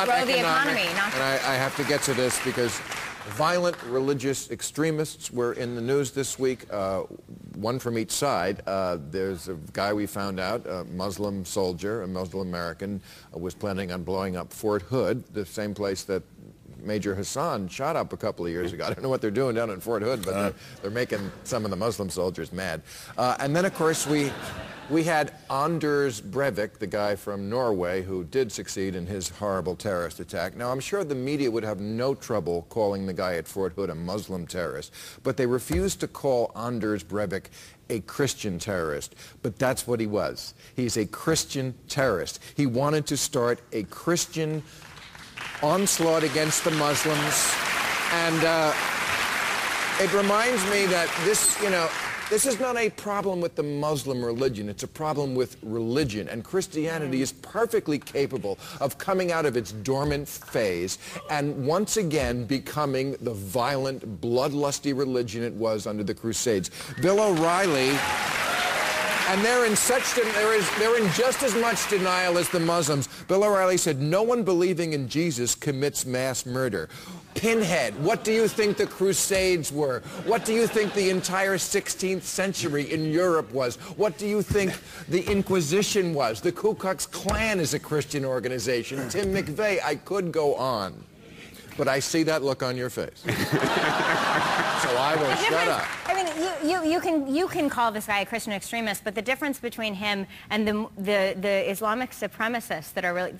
grow the economy. Not and I have to get to this because violent religious extremists were in the news this week, one from each side. There's a guy we found out, a Muslim soldier, a Muslim American, was planning on blowing up Fort Hood, the same place that Major Hassan shot up a couple of years ago. I don't know what they're doing down in Fort Hood, but they're making some of the Muslim soldiers mad. And then, of course, we had Anders Breivik, the guy from Norway, who did succeed in his horrible terrorist attack. Now, I'm sure the media would have no trouble calling the guy at Fort Hood a Muslim terrorist, but they refused to call Anders Breivik a Christian terrorist. But that's what he was. He's a Christian terrorist. He wanted to start a Christian onslaught against the Muslims, and it reminds me that this, this is not a problem with the Muslim religion, it's a problem with religion, and Christianity is perfectly capable of coming out of its dormant phase and once again becoming the violent, bloodlusty religion it was under the Crusades. Bill O'Reilly, and they're in just as much denial as the Muslims. Bill O'Reilly said, no one believing in Jesus commits mass murder. Pinhead, what do you think the Crusades were? What do you think the entire 16th century in Europe was? What do you think the Inquisition was? The Ku Klux Klan is a Christian organization. Tim McVeigh, I could go on. But I see that look on your face. So I will shut up. I mean, you can call this guy a Christian extremist, but the difference between him and the Islamic supremacists that are really...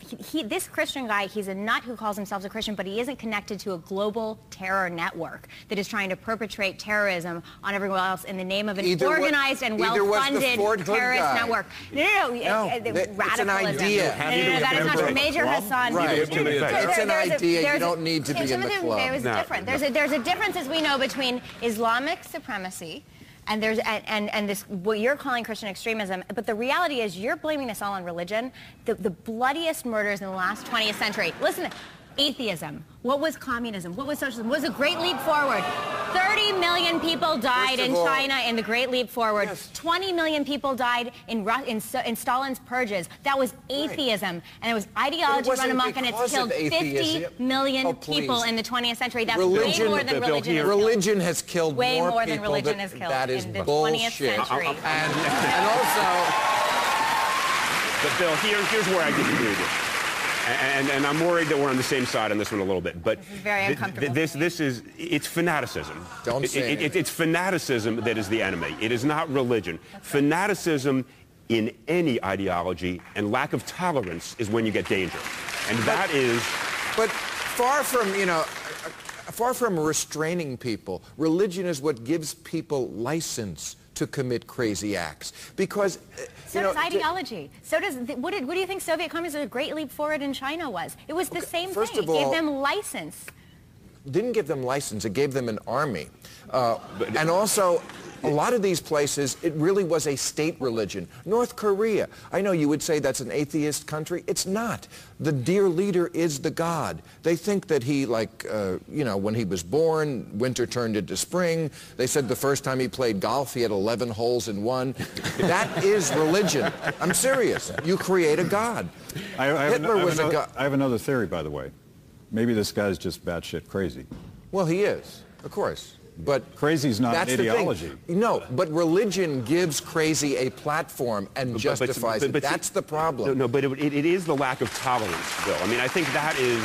this Christian guy, he's a nut who calls himself a Christian, but he isn't connected to a global terror network that is trying to perpetrate terrorism on everyone else in the name of an organized and well-funded terrorist network. No, it's an idea. No, that is not true. Major Hassan... Right. It's an idea. You don't need to be in the club. There's a difference. There's a difference, as we know, between Islamic supremacy and this what you're calling Christian extremism. But the reality is, you're blaming this all on religion. The bloodiest murders in the last 20th century. Listen. Atheism. What was communism? What was socialism? What was a great leap forward? 30 million people died in China in the Great Leap Forward. Yes. 20 million people died in Stalin's purges. That was atheism. And it was ideology run amok, and it's killed 50 million people in the 20th century. That's way more than religion. Religion has killed way more more people than religion has killed that is in the bullshit. 20th century. And also... But Bill, here's where I disagree with you. And I'm worried that we're on the same side on this one a little bit. But this is very uncomfortable. It's fanaticism. Don't say it. It's fanaticism that is the enemy. It is not religion. Okay. Fanaticism in any ideology and lack of tolerance is when you get danger. And that is... But far from restraining people, religion is what gives people license to commit crazy acts, because so does ideology. So does what do you think Soviet communism, a great leap forward in China was? It was the same thing. It gave them license. Didn't give them license. It gave them an army, and also. A lot of these places, it really was a state religion. North Korea, I know you would say that's an atheist country. It's not. The dear leader is the god. They think that he, when he was born, winter turned into spring. They said the first time he played golf, he had 11 holes in one. That is religion. I'm serious. You create a god. Hitler was a god. I have another theory, by the way. Maybe this guy's just batshit crazy. Well, he is, of course. But crazy's not an ideology. No, but religion gives crazy a platform and justifies it. That's the problem. No, but it is the lack of tolerance, Bill. I mean, I think that is...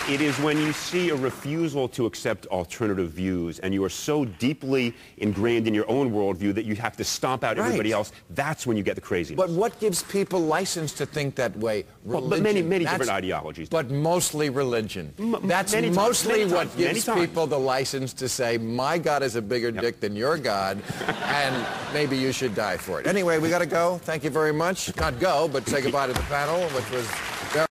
It is when you see a refusal to accept alternative views and you are so deeply ingrained in your own worldview that you have to stomp out everybody else. That's when you get the craziness. But what gives people license to think that way? Religion. Well, but many different ideologies. But mostly religion. That's mostly what gives people the license to say, my God is a bigger dick than your God, and maybe you should die for it. Anyway, we got to go. Thank you very much. Not go, but say goodbye to the panel, which was...